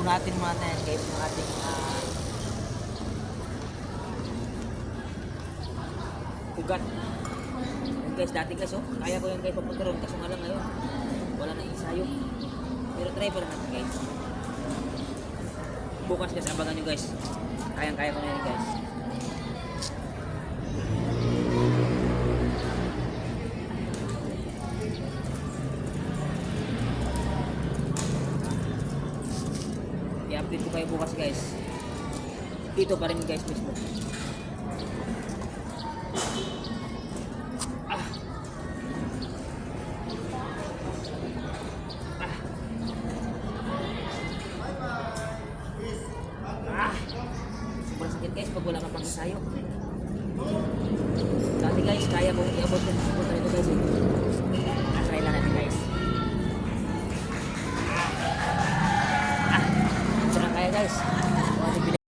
buhatin mo natin guys yung ating ugat. Yan guys, dati guys, oh, kaya ko yan guys papunta ron, kaso nga lang ngayon wala na isayo, pero try pa rin natin guys. Bukas guys, abangan nyo guys, kaya ko na yan guys. I-update ko kayo bukas guys, dito pa rin guys mismo. Sobrang sakit guys pag wala ka pang ensayo. Dati guys, kaya mo i-abot yan. Punta nito guys eh. Try lang natin guys. Sobrang kaya guys.